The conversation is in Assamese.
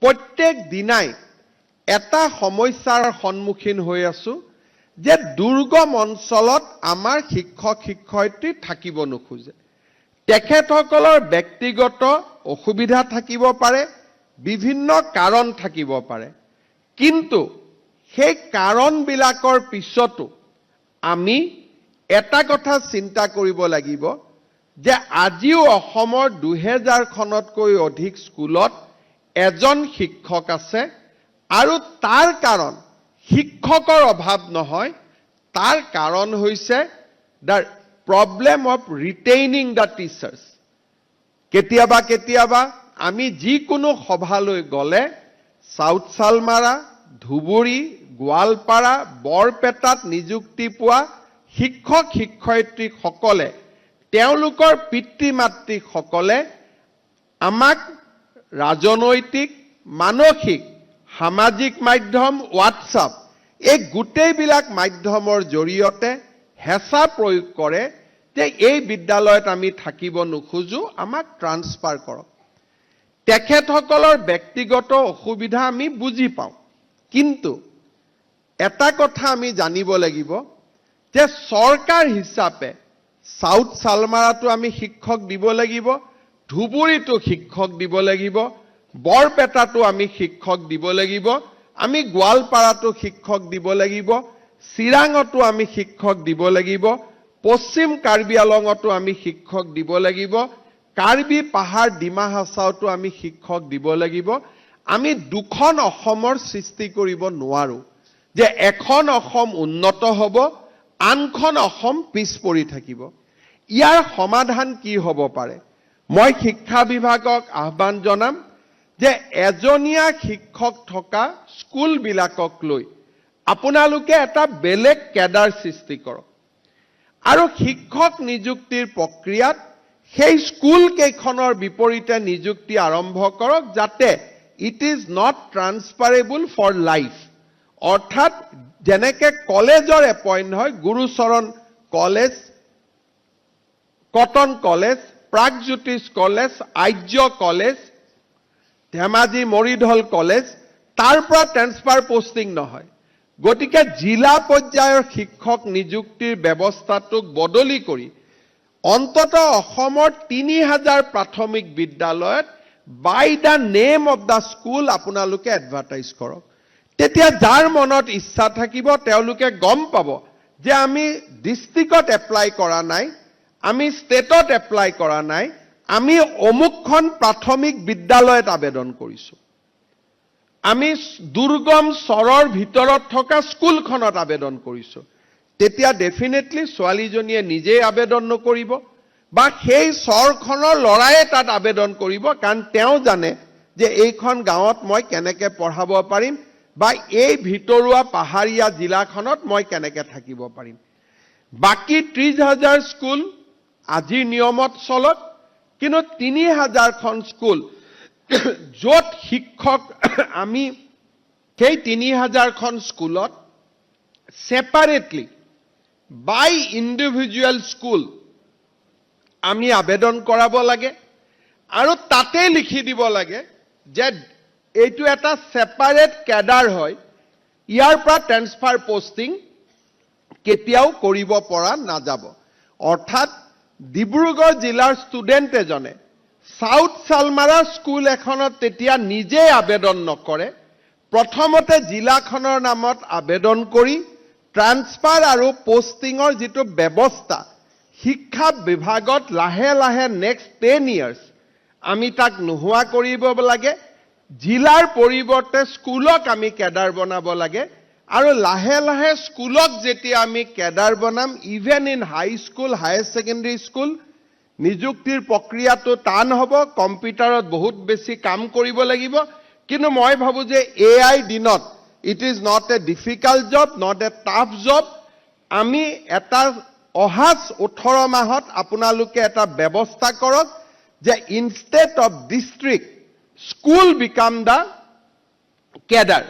প্ৰত্যেক দিনাই এটা সমস্যাৰ সন্মুখীন হৈ আছো যে দুৰ্গম অঞ্চলত আমাৰ শিক্ষক শিক্ষয়িত্ৰী থাকিব নোখোজে তেখেতসকলৰ ব্যক্তিগত অসুবিধা থাকিব পাৰে বিভিন্ন কাৰণ থাকিব পাৰে কিন্তু সেই কাৰণবিলাকৰ পিছতো আমি এটা কথা চিন্তা কৰিব লাগিব যে আজিও অসমৰ 2000খনতকৈ অধিক স্কুলত এজন শিক্ষক আছে আৰু তাৰ কাৰণ শিক্ষকৰ অভাৱ নহয় তাৰ কাৰণ হৈছে the problem of retaining the teachers কেতিয়াবা আমি যিকোনো সভালৈ গলে সাউথ সালমাৰা ধুবুৰী গোৱালপাৰা বৰপেটাত নিযুক্তি পোৱা শিক্ষক শিক্ষয়িত্ৰী সকলে তেওঁলোকৰ পিতৃ মাতৃ সকলে আমাক ৰাজনৈতিক মানসিক সামাজিক মাধ্যম হোৱাটছআপ এই গোটেইবিলাক মাধ্যমৰ জৰিয়তে হেঁচা প্ৰয়োগ কৰে যে এই বিদ্যালয়ত আমি থাকিব নোখোজো আমাক ট্ৰান্সফাৰ কৰক তেখেতসকলৰ ব্যক্তিগত অসুবিধা আমি বুজি পাওঁ কিন্তু এটা কথা আমি জানিব লাগিব যে চৰকাৰ হিচাপে সাউথ সালমাৰাটো আমি শিক্ষক দিব লাগিব ধুবুৰীটো শিক্ষক দিব লাগিব বৰপেটাটো আমি শিক্ষক দিব লাগিব আমি গোৱালপাৰাটো শিক্ষক দিব লাগিব চিৰাঙতো আমি শিক্ষক দিব লাগিব পশ্চিম কাৰ্বি আলঙতো আমি শিক্ষক দিব লাগিব কাৰ্বি পাহাৰ ডিমা হাছাওতো আমি শিক্ষক দিব লাগিব আমি দুখন অসমৰ সৃষ্টি কৰিব নোৱাৰো যে এখন অসম উন্নত হ'ব আনখন অসম পিছ পৰি থাকিব ইয়াৰ সমাধান কি হ'ব পাৰে মই শিক্ষা বিভাগক আহ্বান জনাম যে এজনীয়া শিক্ষক থকা স্কুল বিলাকক লৈ আপোনালোকে এটা বেলেগ কেডাৰ সৃষ্টি কৰক আৰু শিক্ষক নিযুক্তিৰ প্ৰক্ৰিয়াত সেই স্কুল কেইখনৰ বিপৰীতে নিযুক্তি আৰম্ভ কৰক যাতে it is not transferable for life অৰ্থাৎ যেনেকে কলেজৰ এপইণ্ট হয় Gurucharan college Cotton college Pragjyotish college Arya college Dhemaji Moridhal college তাৰ পৰা ট্ৰান্সফাৰ পোষ্টিং নহয় গতিকে জিলা পৰ্যায়ৰ শিক্ষক নিযুক্তিৰ ব্যৱস্থাটোক বদলি কৰি অন্ততঃ অসমৰ 3000 প্ৰাথমিক বিদ্যালয়ত by the name of the school আপোনালোকে এডভাৰটাইজ কৰক তেতিয়া যাৰ মনত ইচ্ছা থাকিব তেওঁলোকে গম পাব যে আমি ডিস্ট্ৰিক্টত এপ্লাই কৰা নাই আমি ষ্টেটত এপ্লাই কৰা নাই আমি অমুকখন প্ৰাথমিক বিদ্যালয়ত আবেদন কৰিছো আমি দুৰ্গম চৰৰ ভিতৰত থকা স্কুলখনত আবেদন কৰিছো তেতিয়া ডেফিনেটলি ছোৱালীজনীয়ে নিজে আবেদন নকৰিব বা সেই চৰখনৰ লৰাই তাত আবেদন কৰিব কাৰণ তেওঁ জানে যে এইখন গাঁৱত মই কেনেকৈ পঢ়াব পাৰিম বা এই ভিতৰুৱা পাহাৰীয়া জিলাখনত মই কেনেকৈ থাকিব পাৰিম বাকি 30000 স্কুল আজি নিয়মত চলক কিন্তু 3000খন স্কুল য'ত শিক্ষক আমি সেই 3000খন স্কুলত সেপাৰেটলি বাই ইন্ডিভিজুৱেল স্কুল আমি আবেদন কৰাব লাগে আৰু তাতে লিখি দিব লাগে যে এইটো এটা সেপাৰেট কেডাৰ হয় ইয়াৰ পৰা ট্ৰান্সফাৰ পোষ্টিং কেতিয়াও কৰিব পৰা নাযাব অৰ্থাৎ ডিব্ৰুগড় জিলাৰ ষ্টুডেণ্ট এজনে সাউথ সালমাৰা স্কুল এখনত তেতিয়া নিজে আবেদন নকৰে প্ৰথমতে জিলাখনৰ নামত আবেদন কৰি ট্ৰান্সফাৰ আৰু পোষ্টিঙৰ যিটো ব্যৱস্থা শিক্ষা বিভাগত লাহে লাহে নেক্সট 10 ইয়াৰ্ছ আমি তাক নোহোৱা কৰিব লাগে জিলাৰ পৰিৱৰ্তে স্কুলক আমি কেডাৰ বনাব লাগে আৰু লাহে লাহে স্কুলক যেতিয়া আমি কেডাৰ বনাম even in high school higher secondary school নিযুক্তিৰ প্ৰক্ৰিয়াটো টান হ'ব কম্পিউটাৰত বহুত বেছি কাম কৰিব লাগিব কিন্তু মই ভাবো যে এআই দিনত it is not a difficult job not a tough job আমি এটা অহা 18 মাহত আপোনালোকে এটা ব্যৱস্থা কৰক যে instead of district school become the cadre